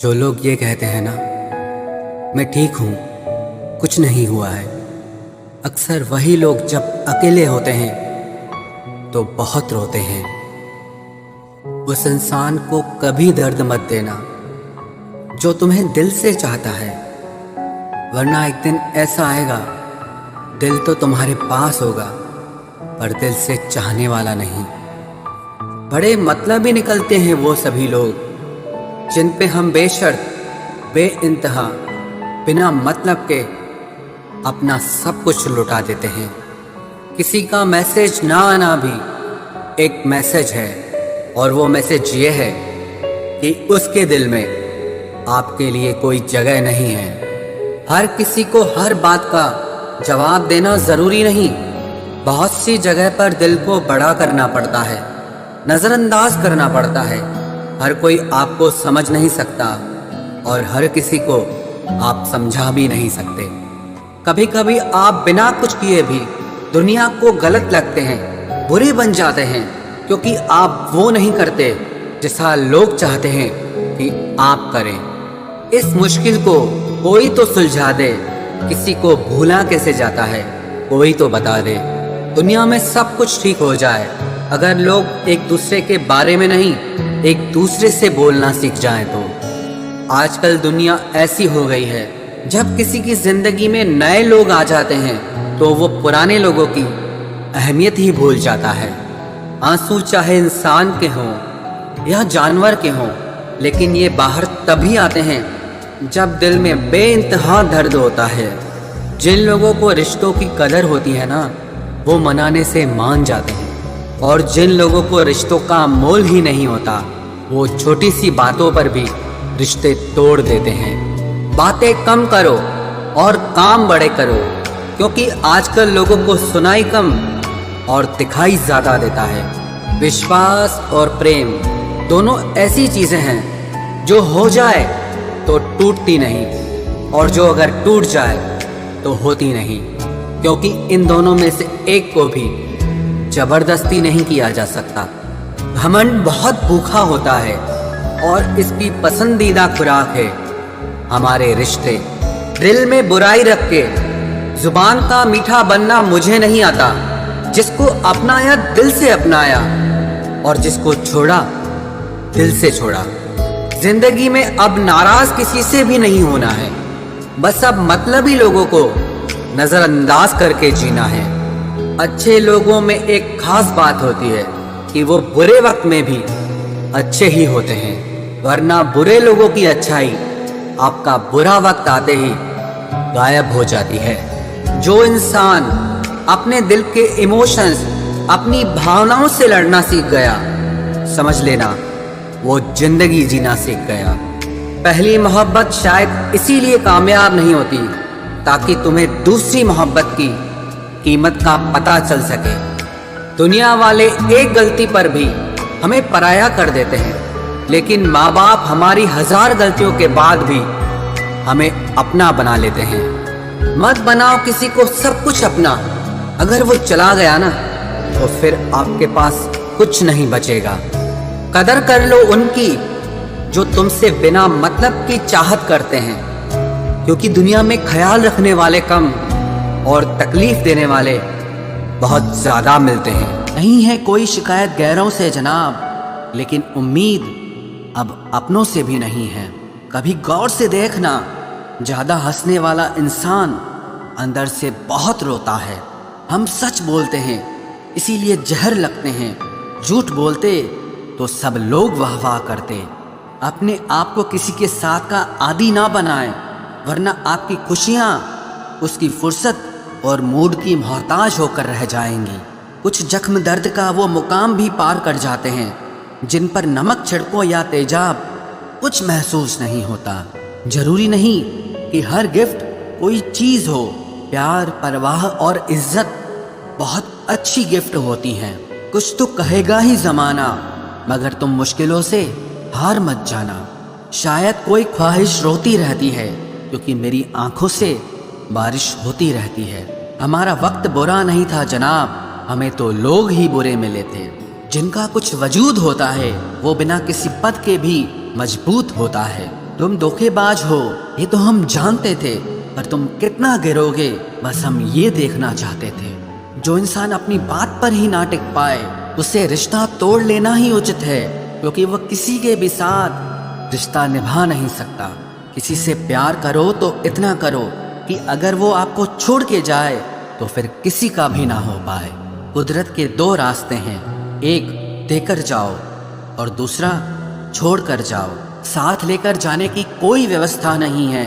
जो लोग ये कहते हैं ना, मैं ठीक हूँ, कुछ नहीं हुआ है, अक्सर वही लोग जब अकेले होते हैं तो बहुत रोते हैं। उस इंसान को कभी दर्द मत देना जो तुम्हें दिल से चाहता है, वरना एक दिन ऐसा आएगा, दिल तो तुम्हारे पास होगा पर दिल से चाहने वाला नहीं। बड़े मतलबी निकलते हैं वो सभी लोग जिन पे हम बेशर्त बेइंतहा बिना मतलब के अपना सब कुछ लुटा देते हैं। किसी का मैसेज ना आना भी एक मैसेज है, और वो मैसेज ये है कि उसके दिल में आपके लिए कोई जगह नहीं है। हर किसी को हर बात का जवाब देना ज़रूरी नहीं। बहुत सी जगह पर दिल को बड़ा करना पड़ता है, नज़रअंदाज करना पड़ता है। हर कोई आपको समझ नहीं सकता और हर किसी को आप समझा भी नहीं सकते। कभी कभी आप बिना कुछ किए भी दुनिया को गलत लगते हैं, बुरे बन जाते हैं, क्योंकि आप वो नहीं करते जैसा लोग चाहते हैं कि आप करें। इस मुश्किल को कोई तो सुलझा दे। किसी को भूला कैसे जाता है, कोई तो बता दे। दुनिया में सब कुछ ठीक हो जाए अगर लोग एक दूसरे के बारे में नहीं, एक दूसरे से बोलना सीख जाएं तो। आजकल दुनिया ऐसी हो गई है, जब किसी की जिंदगी में नए लोग आ जाते हैं तो वो पुराने लोगों की अहमियत ही भूल जाता है। आंसू चाहे इंसान के हों या जानवर के हों, लेकिन ये बाहर तभी आते हैं जब दिल में बेइंतहा दर्द होता है। जिन लोगों को रिश्तों की कदर होती है ना, वो मनाने से मान जाते हैं, और जिन लोगों को रिश्तों का मोल ही नहीं होता, वो छोटी सी बातों पर भी रिश्ते तोड़ देते हैं। बातें कम करो और काम बड़े करो, क्योंकि आजकल लोगों को सुनाई कम और दिखाई ज़्यादा देता है। विश्वास और प्रेम दोनों ऐसी चीज़ें हैं जो हो जाए तो टूटती नहीं, और जो अगर टूट जाए तो होती नहीं, क्योंकि इन दोनों में से एक को भी जबरदस्ती नहीं किया जा सकता। घमंड बहुत भूखा होता है और इसकी पसंदीदा खुराक है हमारे रिश्ते। दिल में बुराई रख के जुबान का मीठा बनना मुझे नहीं आता। जिसको अपनाया दिल से अपनाया, और जिसको छोड़ा दिल से छोड़ा। जिंदगी में अब नाराज किसी से भी नहीं होना है, बस अब मतलबी लोगों को नजरअंदाज करके जीना है। अच्छे लोगों में एक खास बात होती है कि वो बुरे वक्त में भी अच्छे ही होते हैं, वरना बुरे लोगों की अच्छाई आपका बुरा वक्त आते ही गायब हो जाती है। जो इंसान अपने दिल के इमोशंस, अपनी भावनाओं से लड़ना सीख गया, समझ लेना वो जिंदगी जीना सीख गया। पहली मोहब्बत शायद इसीलिए कामयाब नहीं होती ताकि तुम्हें दूसरी मोहब्बत की कीमत का पता चल सके। दुनिया वाले एक गलती पर भी हमें पराया कर देते हैं, लेकिन माँ बाप हमारी 1000 गलतियों के बाद भी हमें अपना बना लेते हैं। मत बनाओ किसी को सब कुछ अपना। अगर वो चला गया ना, तो फिर आपके पास कुछ नहीं बचेगा। कदर कर लो उनकी जो तुमसे बिना मतलब की चाहत करते हैं, क्योंकि दुनिया में ख्याल रखने वाले कम और तकलीफ देने वाले बहुत ज्यादा मिलते हैं। नहीं है कोई शिकायत गैरों से जनाब, लेकिन उम्मीद अब अपनों से भी नहीं है। कभी गौर से देखना, ज्यादा हंसने वाला इंसान अंदर से बहुत रोता है। हम सच बोलते हैं इसीलिए जहर लगते हैं, झूठ बोलते तो सब लोग वाह वाह करते। अपने आप को किसी के साथ का आदी ना बनाएं, वरना आपकी खुशियाँ उसकी फुर्सत और मूड की मोहताज होकर रह जाएंगी। कुछ जख्म दर्द का वो मुकाम भी पार कर जाते हैं जिन पर नमक छिड़को या तेजाब कुछ महसूस नहीं होता। जरूरी नहीं कि हर गिफ्ट कोई चीज़ हो। प्यार, परवाह और इज्जत बहुत अच्छी गिफ्ट होती हैं। कुछ तो कहेगा ही ज़माना, मगर तुम मुश्किलों से हार मत जाना। शायद कोई ख्वाहिश रोती रहती है, क्योंकि मेरी आंखों से बारिश होती रहती है। हमारा वक्त बुरा नहीं था जनाब, हमें तो लोग ही बुरे मिले थे। जिनका कुछ वजूद होता है वो बिना किसी पद के भी मजबूत होता है। तुम धोखेबाज हो ये तो हम जानते थे, पर तुम कितना गिरोगे बस हम ये देखना चाहते थे। जो इंसान अपनी बात पर ही ना टिक पाए उससे रिश्ता तोड़ लेना ही उचित है, क्योंकि वह किसी के भी साथ रिश्ता निभा नहीं सकता। किसी से प्यार करो तो इतना करो कि अगर वो आपको छोड़ के जाए तो फिर किसी का भी ना हो पाए। कुदरत के दो रास्ते हैं, एक देकर जाओ और दूसरा छोड़ कर जाओ। साथ लेकर जाने की कोई व्यवस्था नहीं है,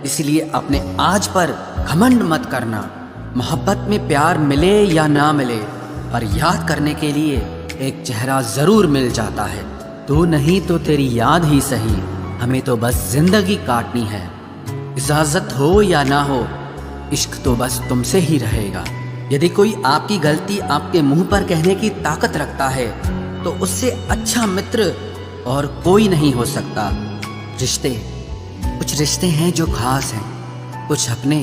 इसलिए अपने आज पर घमंड मत करना। मोहब्बत में प्यार मिले या ना मिले, पर याद करने के लिए एक चेहरा जरूर मिल जाता है। तू नहीं तो तेरी याद ही सही, हमें तो बस जिंदगी काटनी है। इजाजत हो या ना हो, इश्क तो बस तुमसे ही रहेगा। यदि कोई आपकी गलती आपके मुंह पर कहने की ताकत रखता है तो उससे अच्छा मित्र और कोई नहीं हो सकता। कुछ रिश्ते हैं जो खास हैं, कुछ अपने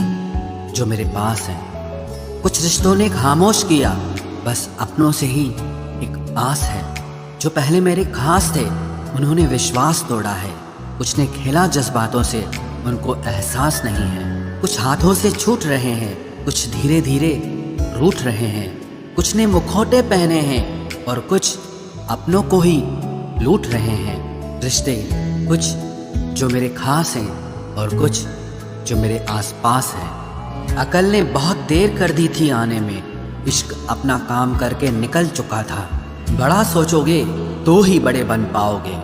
जो मेरे पास हैं। कुछ रिश्तों ने खामोश किया, बस अपनों से ही एक आस है। जो पहले मेरे खास थे उन्होंने विश्वास तोड़ा है। कुछ ने खेला जज्बातों से, उनको एहसास नहीं है। कुछ हाथों से छूट रहे हैं, कुछ धीरे धीरे रूठ रहे हैं। कुछ ने मुखौटे पहने हैं और कुछ अपनों को ही लूट रहे हैं। रिश्ते कुछ जो मेरे खास हैं और कुछ जो मेरे आसपास हैं। अकल ने बहुत देर कर दी थी आने में, इश्क अपना काम करके निकल चुका था। बड़ा सोचोगे तो ही बड़े बन पाओगे।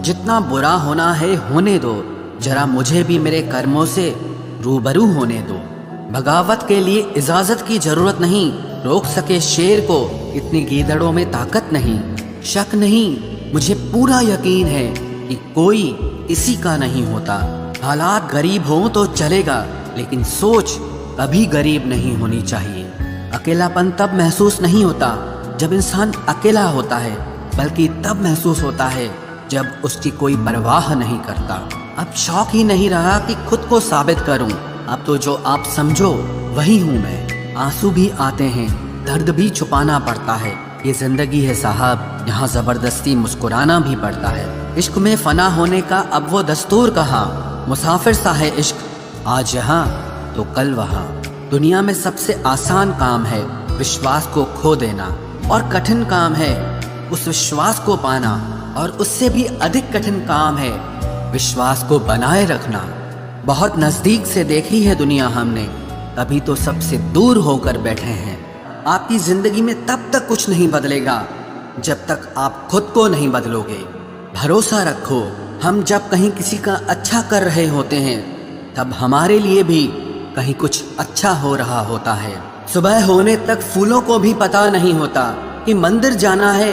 जितना बुरा होना है होने दो, जरा मुझे भी मेरे कर्मों से रूबरू होने दो। बगावत के लिए इजाजत की जरूरत नहीं, रोक सके शेर को इतनी गीदड़ों में ताकत नहीं। शक नहीं, मुझे पूरा यकीन है कि कोई किसी का नहीं होता। हालात गरीब हों तो चलेगा, लेकिन सोच कभी गरीब नहीं होनी चाहिए। अकेलापन तब महसूस नहीं होता जब इंसान अकेला होता है, बल्कि तब महसूस होता है जब उसकी कोई परवाह नहीं करता। अब शौक ही नहीं रहा कि खुद को साबित करूं, अब तो जो आप समझो वही हूं मैं। आंसू भी आते हैं, दर्द भी छुपाना पड़ता है, ये जिंदगी है साहब, यहाँ जबरदस्ती मुस्कुराना भी पड़ता है। इश्क में फना होने का अब वो दस्तूर कहाँ, मुसाफिर सा है इश्क, आज यहाँ तो कल वहाँ। दुनिया में सबसे आसान काम है विश्वास को खो देना, और कठिन काम है उस विश्वास को पाना, और उससे भी अधिक कठिन काम है विश्वास को बनाए रखना। बहुत नजदीक से देखी है दुनिया हमने, कभी तो सबसे दूर होकर बैठे हैं। आपकी जिंदगी में तब तक कुछ नहीं बदलेगा जब तक आप खुद को नहीं बदलोगे। भरोसा रखो, हम जब कहीं किसी का अच्छा कर रहे होते हैं तब हमारे लिए भी कहीं कुछ अच्छा हो रहा होता है। सुबह होने तक फूलों को भी पता नहीं होता कि मंदिर जाना है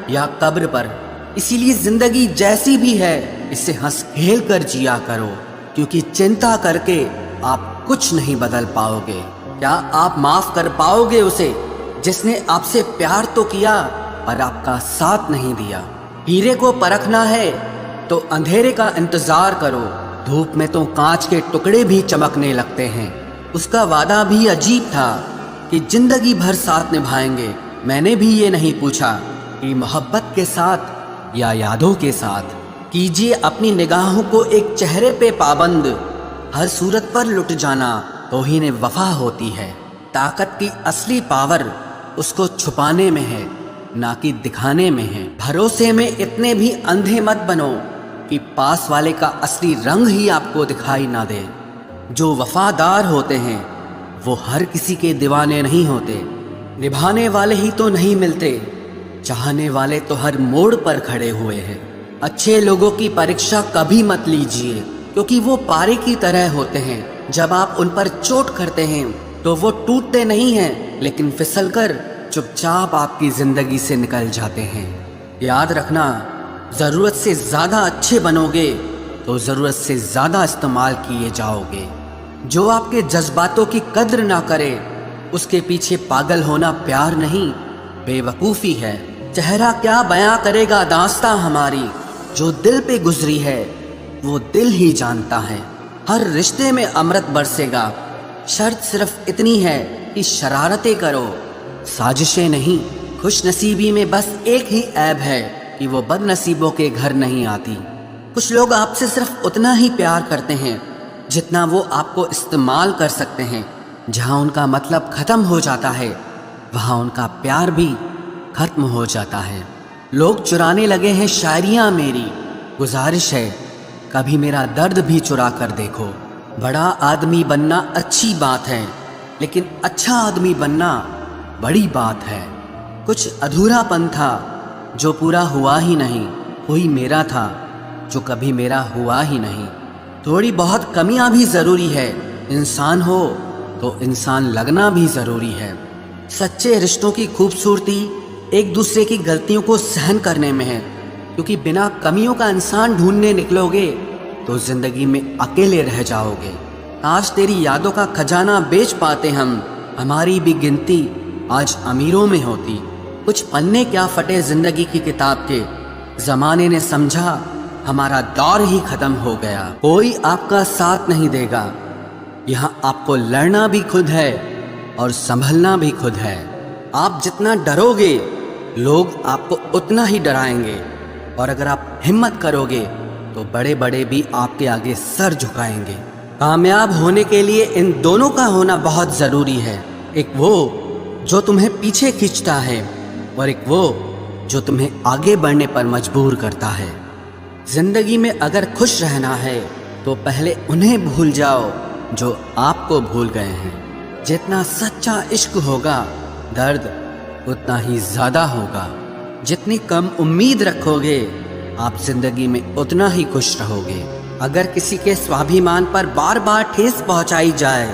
या कब्र पर। इसीलिए जिंदगी जैसी भी है इसे हंस खेल कर जिया करो, क्योंकि चिंता करके आप कुछ नहीं बदल पाओगे। क्या आप माफ कर पाओगे उसे जिसने आपसे प्यार तो किया पर आपका साथ नहीं दिया? हीरे को परखना है तो अंधेरे का इंतजार करो, धूप में तो कांच के टुकड़े भी चमकने लगते हैं। उसका वादा भी अजीब था कि जिंदगी भर साथ निभाएंगे। मैंने भी ये नहीं पूछा कि मोहब्बत के साथ या यादों के साथ। कीजिए अपनी निगाहों को एक चेहरे पे पाबंद, हर सूरत पर लुट जाना तौहीन वफा होती है। ताकत की असली पावर उसको छुपाने में है, ना कि दिखाने में है। भरोसे में इतने भी अंधे मत बनो कि पास वाले का असली रंग ही आपको दिखाई ना दे। जो वफादार होते हैं वो हर किसी के दीवाने नहीं होते। निभाने वाले ही तो नहीं मिलते, चाहने वाले तो हर मोड़ पर खड़े हुए हैं। अच्छे लोगों की परीक्षा कभी मत लीजिए, क्योंकि वो पारे की तरह होते हैं। जब आप उन पर चोट करते हैं तो वो टूटते नहीं हैं, लेकिन फिसलकर चुपचाप आपकी जिंदगी से निकल जाते हैं। याद रखना, जरूरत से ज्यादा अच्छे बनोगे तो जरूरत से ज्यादा इस्तेमाल किए जाओगे। जो आपके जज्बातों की कद्र ना करे उसके पीछे पागल होना प्यार नहीं, बेवकूफ़ी है। चेहरा क्या बयां करेगा दास्तां हमारी, जो दिल पे गुजरी है वो दिल ही जानता है। हर रिश्ते में अमृत बरसेगा, शर्त सिर्फ इतनी है कि शरारतें करो, साजिशें नहीं। खुश नसीबी में बस एक ही ऐब है कि वो बदनसीबों के घर नहीं आती। कुछ लोग आपसे सिर्फ उतना ही प्यार करते हैं जितना वो आपको इस्तेमाल कर सकते हैं। जहाँ उनका मतलब ख़त्म हो जाता है वहाँ उनका प्यार भी ख़त्म हो जाता है। लोग चुराने लगे हैं शायरियाँ मेरी, गुजारिश है कभी मेरा दर्द भी चुरा कर देखो। बड़ा आदमी बनना अच्छी बात है, लेकिन अच्छा आदमी बनना बड़ी बात है। कुछ अधूरापन था जो पूरा हुआ ही नहीं, कोई मेरा था जो कभी मेरा हुआ ही नहीं। थोड़ी बहुत कमियां भी ज़रूरी है, इंसान हो तो इंसान लगना भी ज़रूरी है। सच्चे रिश्तों की खूबसूरती एक दूसरे की गलतियों को सहन करने में है, क्योंकि बिना कमियों का इंसान ढूंढने निकलोगे तो ज़िंदगी में अकेले रह जाओगे। आज तेरी यादों का खजाना बेच पाते हम, हमारी भी गिनती आज अमीरों में होती। कुछ पन्ने क्या फटे ज़िंदगी की किताब के, ज़माने ने समझा हमारा दौर ही ख़त्म हो गया। कोई आपका साथ नहीं देगा, यहाँ आपको लड़ना भी खुद है और संभलना भी खुद है। आप जितना डरोगे लोग आपको उतना ही डराएंगे, और अगर आप हिम्मत करोगे तो बड़े बड़े भी आपके आगे सर झुकाएंगे। कामयाब होने के लिए इन दोनों का होना बहुत ज़रूरी है, एक वो जो तुम्हें पीछे खींचता है और एक वो जो तुम्हें आगे बढ़ने पर मजबूर करता है। जिंदगी में अगर खुश रहना है तो पहले उन्हें भूल जाओ जो आपको भूल गए हैं। जितना सच्चा इश्क होगा दर्द उतना ही ज़्यादा होगा। जितनी कम उम्मीद रखोगे आप जिंदगी में उतना ही खुश रहोगे। अगर किसी के स्वाभिमान पर बार बार ठेस पहुंचाई जाए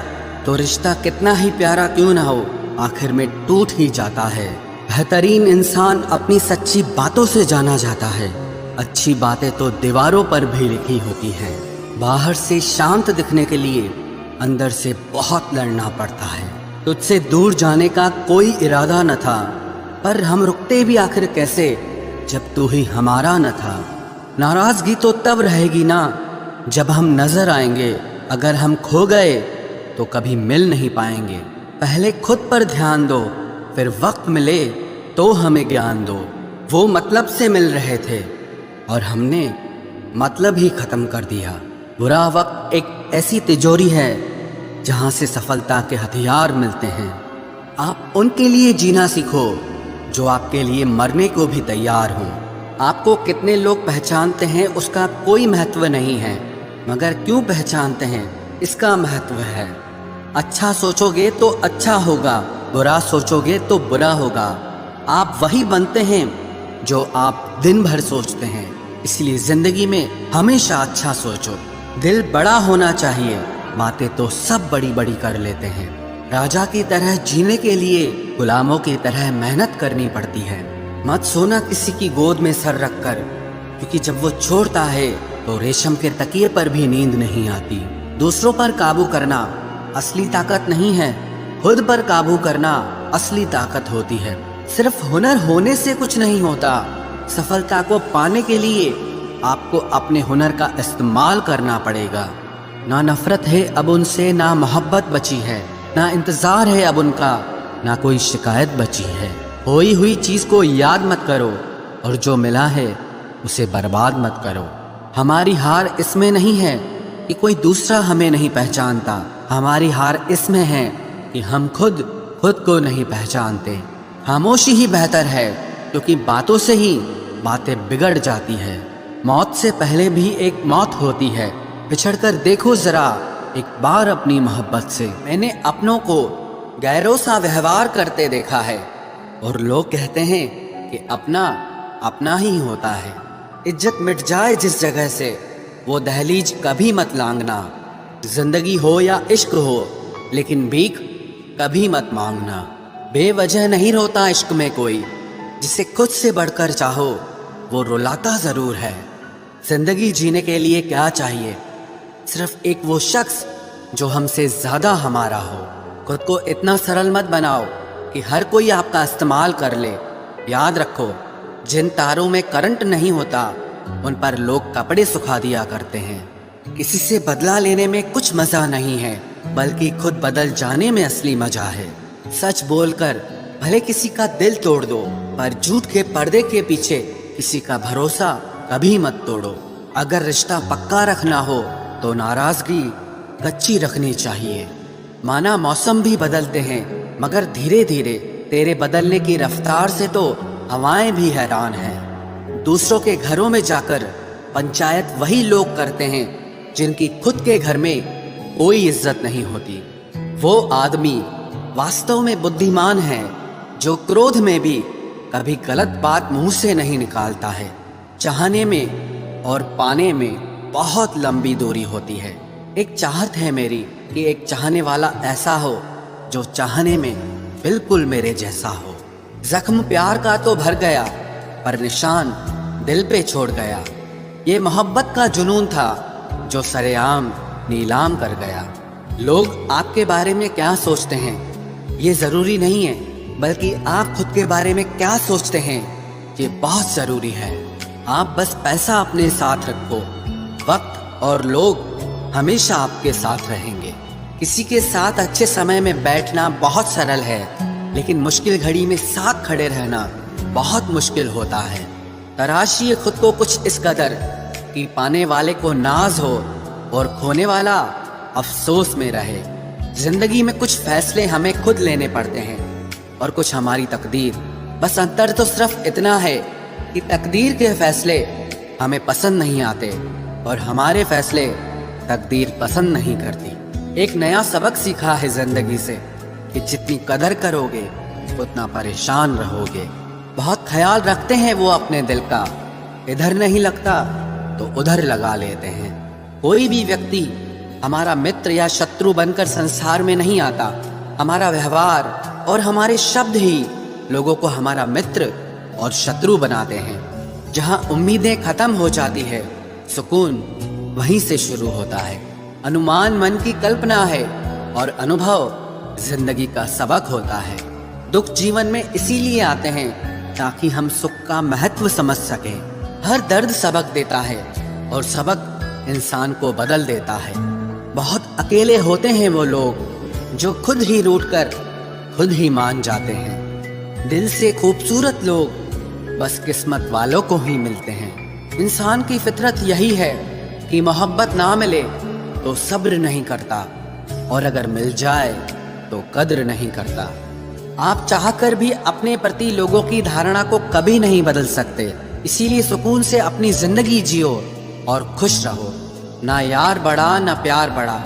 तो रिश्ता कितना ही प्यारा क्यों ना हो आखिर में टूट ही जाता है। बेहतरीन इंसान अपनी सच्ची बातों से जाना जाता है। अच्छी बातें तो दीवारों पर भी लिखी होती हैं। बाहर से शांत दिखने के लिए अंदर से बहुत लड़ना पड़ता है। तुझसे दूर जाने का कोई इरादा न था, पर हम रुकते भी आखिर कैसे जब तू ही हमारा न था। नाराजगी तो तब रहेगी ना जब हम नजर आएंगे, अगर हम खो गए तो कभी मिल नहीं पाएंगे। पहले खुद पर ध्यान दो, फिर वक्त मिले तो हमें ज्ञान दो। वो मतलब से मिल रहे थे और हमने मतलब ही खत्म कर दिया। बुरा वक्त एक ऐसी तिजोरी है जहां से सफलता के हथियार मिलते हैं। आप उनके लिए जीना सीखो जो आपके लिए मरने को भी तैयार हों। आपको कितने लोग पहचानते हैं उसका कोई महत्व नहीं है, मगर क्यों पहचानते हैं इसका महत्व है। अच्छा सोचोगे तो अच्छा होगा, बुरा सोचोगे तो बुरा होगा। आप वही बनते हैं जो आप दिन भर सोचते हैं, इसलिए जिंदगी में हमेशा अच्छा सोचो। दिल बड़ा होना चाहिए, बातें तो सब बड़ी बड़ी कर लेते हैं। राजा की तरह जीने के लिए गुलामों की तरह मेहनत करनी पड़ती है। मत सोना किसी की गोद में सर रखकर, क्योंकि जब वो छोड़ता है तो रेशम के तकिए पर भी नींद नहीं आती। दूसरों पर काबू करना असली ताकत नहीं है, खुद पर काबू करना असली ताकत होती है। सिर्फ हुनर होने से कुछ नहीं होता, सफलता को पाने के लिए आपको अपने हुनर का इस्तेमाल करना पड़ेगा। ना नफरत है अब उनसे, ना मोहब्बत बची है, ना इंतजार है अब उनका, ना कोई शिकायत बची है। खोई हुई चीज को याद मत करो और जो मिला है उसे बर्बाद मत करो। हमारी हार इसमें नहीं है कि कोई दूसरा हमें नहीं पहचानता, हमारी हार इसमें है कि हम खुद को नहीं पहचानते। खामोशी ही बेहतर है, क्योंकि बातों से ही बातें बिगड़ जाती है। मौत से पहले भी एक मौत होती है, बिछड़ कर देखो जरा एक बार अपनी मोहब्बत से। मैंने अपनों को गैरों सा व्यवहार करते देखा है, और लोग कहते हैं कि अपना अपना ही होता है। इज्जत मिट जाए जिस जगह से वो दहलीज कभी मत लांघना। जिंदगी हो या इश्क हो, लेकिन भीख कभी मत मांगना। बेवजह नहीं रोता इश्क में कोई, जिसे खुद से बढ़कर चाहो वो रुलाता जरूर है। जिंदगी जीने के लिए क्या चाहिए? सिर्फ एक वो शख्स जो हमसे ज्यादा हमारा हो। खुद को इतना सरल मत बनाओ कि हर कोई आपका इस्तेमाल कर ले। याद रखो, जिन तारों में करंट नहीं होता उन पर लोग कपड़े सुखा दिया करते हैं। किसी से बदला लेने में कुछ मजा नहीं है, बल्कि खुद बदल जाने में असली मजा है। सच बोलकर भले किसी का दिल तोड़ दो, पर झूठ के पर्दे के पीछे किसी का भरोसा कभी मत तोड़ो। अगर रिश्ता पक्का रखना हो तो नाराजगी कच्ची रखनी चाहिए। माना मौसम भी बदलते हैं, मगर धीरे धीरे तेरे बदलने की रफ्तार से तो हवाएं भी हैरान हैं। दूसरों के घरों में जाकर पंचायत वही लोग करते हैं जिनकी खुद के घर में कोई इज्जत नहीं होती। वो आदमी वास्तव में बुद्धिमान है जो क्रोध में भी कभी गलत बात मुंह से नहीं निकालता है। चाहने में और पाने में बहुत लंबी दूरी होती है। एक चाहत है मेरी कि एक चाहने वाला ऐसा हो जो चाहने में बिल्कुल मेरे जैसा हो। जख्म प्यार का तो भर गया पर निशान दिल पे छोड़ गया। ये मोहब्बत का जुनून था जो सरेआम नीलाम कर गया। लोग आपके बारे में क्या सोचते हैं ये जरूरी नहीं है, बल्कि आप खुद के बारे में क्या सोचते हैं ये बहुत जरूरी है। आप बस पैसा अपने साथ रखो, वक्त और लोग हमेशा आपके साथ रहेंगे। किसी के साथ अच्छे समय में बैठना बहुत सरल है, लेकिन मुश्किल घड़ी में साथ खड़े रहना बहुत मुश्किल होता है। तराशिए खुद को कुछ इस कदर कि पाने वाले को नाज हो और खोने वाला अफसोस में रहे। जिंदगी में कुछ फैसले हमें खुद लेने पड़ते हैं और कुछ हमारी तकदीर। बस अंतर तो सिर्फ इतना है कि तकदीर के फैसले हमें पसंद नहीं आते और हमारे फैसले तकदीर पसंद नहीं करती। एक नया सबक सीखा है जिंदगी से कि जितनी कदर करोगे उतना परेशान रहोगे। बहुत ख्याल रखते हैं वो अपने दिल का, इधर नहीं लगता तो उधर लगा लेते हैं। कोई भी व्यक्ति हमारा मित्र या शत्रु बनकर संसार में नहीं आता। हमारा व्यवहार और हमारे शब्द ही लोगों को हमारा मित्र और शत्रु बनाते हैं। जहाँ उम्मीदें खत्म हो जाती है, सुकून वहीं से शुरू होता है। अनुमान मन की कल्पना है और अनुभव जिंदगी का सबक होता है। दुख जीवन में इसीलिए आते हैं ताकि हम सुख का महत्व समझ सकें। हर दर्द सबक देता है और सबक इंसान को बदल देता है। बहुत अकेले होते हैं वो लोग जो खुद ही रूठकर खुद ही मान जाते हैं। दिल से खूबसूरत लोग बस किस्मत वालों को ही मिलते हैं। इंसान की फितरत यही है कि मोहब्बत ना मिले तो सब्र नहीं करता और अगर मिल जाए तो कद्र नहीं करता। आप चाहकर भी अपने प्रति लोगों की धारणा को कभी नहीं बदल सकते। इसीलिए सुकून से अपनी जिंदगी जियो और खुश रहो। ना यार बड़ा ना प्यार बड़ा,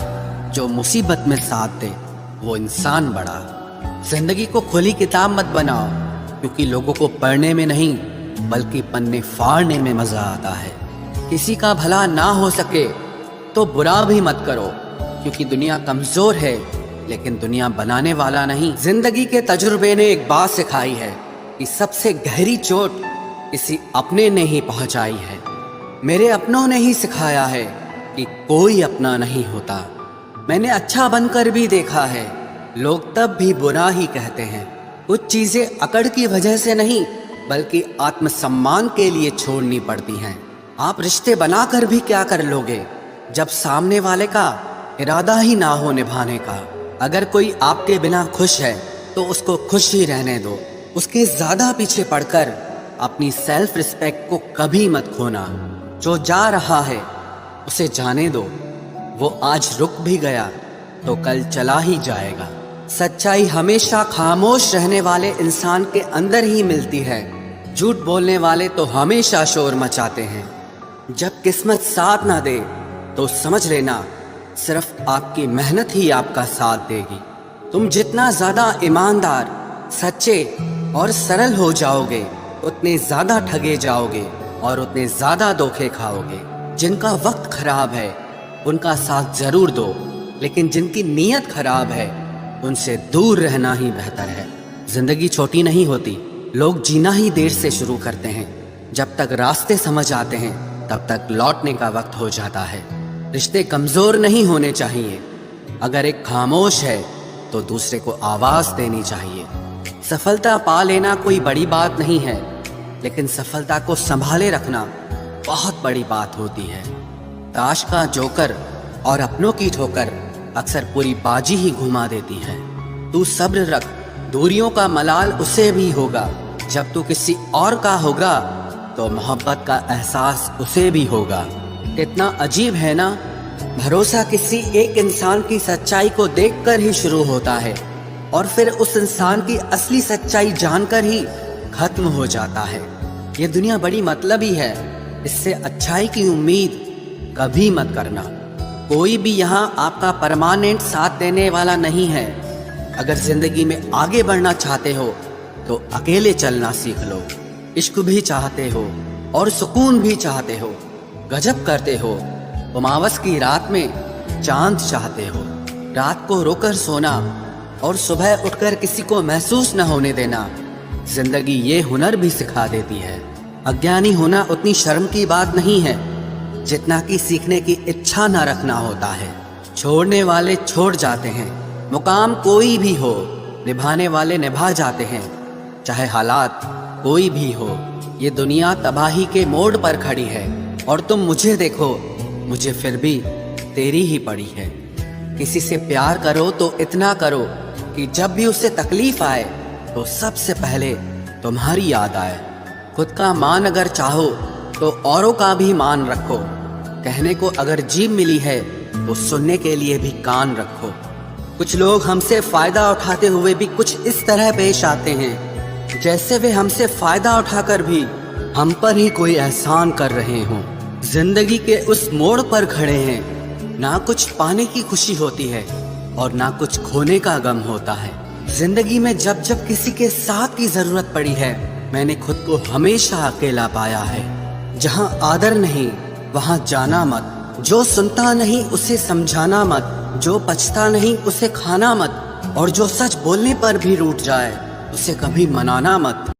जो मुसीबत में साथ दे वो इंसान बड़ा। जिंदगी को खुली किताब मत बनाओ, क्योंकि लोगों को पढ़ने में नहीं बल्कि पन्ने फाड़ने में मजा आता है। किसी का भला ना हो सके तो बुरा भी मत करो, क्योंकि दुनिया कमजोर है लेकिन दुनिया बनाने वाला नहीं। जिंदगी के तजुर्बे ने एक बात सिखाई है कि सबसे गहरी चोट किसी अपने ने ही पहुंचाई है। मेरे अपनों ने ही सिखाया है कि कोई अपना नहीं होता। मैंने अच्छा बनकर भी देखा है, लोग तब भी बुरा ही कहते हैं। कुछ चीजें अकड़ की वजह से नहीं बल्कि आत्मसम्मान के लिए छोड़नी पड़ती हैं। आप रिश्ते बनाकर भी क्या कर लोगे जब सामने वाले का इरादा ही ना हो निभाने का। अगर कोई आपके बिना खुश है तो उसको खुश ही रहने दो। उसके ज्यादा पीछे पड़कर अपनी सेल्फ रिस्पेक्ट को कभी मत खोना। जो जा रहा है उसे जाने दो, वो आज रुक भी गया तो कल चला ही जाएगा। सच्चाई हमेशा खामोश रहने वाले इंसान के अंदर ही मिलती है। झूठ बोलने वाले तो हमेशा शोर मचाते हैं। जब किस्मत साथ ना दे तो समझ लेना सिर्फ आपकी मेहनत ही आपका साथ देगी। तुम जितना ज्यादा ईमानदार, सच्चे और सरल हो जाओगे उतने ज्यादा ठगे जाओगे और उतने ज्यादा धोखे खाओगे। जिनका वक्त खराब है उनका साथ जरूर दो, लेकिन जिनकी नीयत खराब है उनसे दूर रहना ही बेहतर है। जिंदगी छोटी नहीं होती, लोग जीना ही देर से शुरू करते हैं। जब तक रास्ते समझ आते हैं तब तक लौटने का वक्त हो जाता है। रिश्ते कमजोर नहीं होने चाहिए। अगर एक खामोश है तो दूसरे को आवाज देनी चाहिए। सफलता पा लेना कोई बड़ी बात नहीं है, लेकिन सफलता को संभाले रखना बहुत बड़ी बात होती है। ताश का जोकर और अपनों की ठोकर अक्सर पूरी बाजी ही घुमा देती है। तू सब्र रख, दूरियों का मलाल उसे भी होगा। जब तू किसी और का होगा तो मोहब्बत का एहसास उसे भी होगा। कितना अजीब है ना, भरोसा किसी एक इंसान की सच्चाई को देखकर ही शुरू होता है और फिर उस इंसान की असली सच्चाई जानकर ही खत्म हो जाता है। ये दुनिया बड़ी मतलबी है, इससे अच्छाई की उम्मीद कभी मत करना। कोई भी यहाँ आपका परमानेंट साथ देने वाला नहीं है। अगर जिंदगी में आगे बढ़ना चाहते हो तो अकेले चलना सीख लो। इश्क भी चाहते हो और सुकून भी चाहते हो, गजब करते हो। अमावस की रात में चांद चाहते हो, रात को रोकर सोना और सुबह उठकर किसी को महसूस न होने देना। जिंदगी ये हुनर भी सिखा देती है। अज्ञानी होना उतनी शर्म की बात नहीं है जितना कि सीखने की इच्छा न रखना होता है। छोड़ने वाले छोड़ जाते हैं, मुकाम कोई भी हो, निभाने वाले निभा जाते हैं, चाहे हालात कोई भी हो। ये दुनिया तबाही के मोड़ पर खड़ी है और तुम मुझे देखो, मुझे फिर भी तेरी ही पड़ी है। किसी से प्यार करो तो इतना करो कि जब भी उससे तकलीफ आए तो सबसे पहले तुम्हारी याद आए। खुद का मान अगर चाहो तो औरों का भी मान रखो। कहने को अगर जीभ मिली है तो सुनने के लिए भी कान रखो। कुछ लोग हमसे फायदा उठाते हुए भी कुछ इस तरह पेश आते हैं जैसे वे हमसे फायदा उठाकर भी हम पर ही कोई एहसान कर रहे हों। जिंदगी के उस मोड़ पर खड़े हैं, ना कुछ पाने की खुशी होती है और ना कुछ खोने का गम होता है। जिंदगी में जब जब किसी के साथ की जरूरत पड़ी है, मैंने खुद को हमेशा अकेला पाया है। जहाँ आदर नहीं वहाँ जाना मत, जो सुनता नहीं उसे समझाना मत, जो पछता नहीं उसे खाना मत, और जो सच बोलने पर भी रूठ जाए उसे कभी मनाना मत।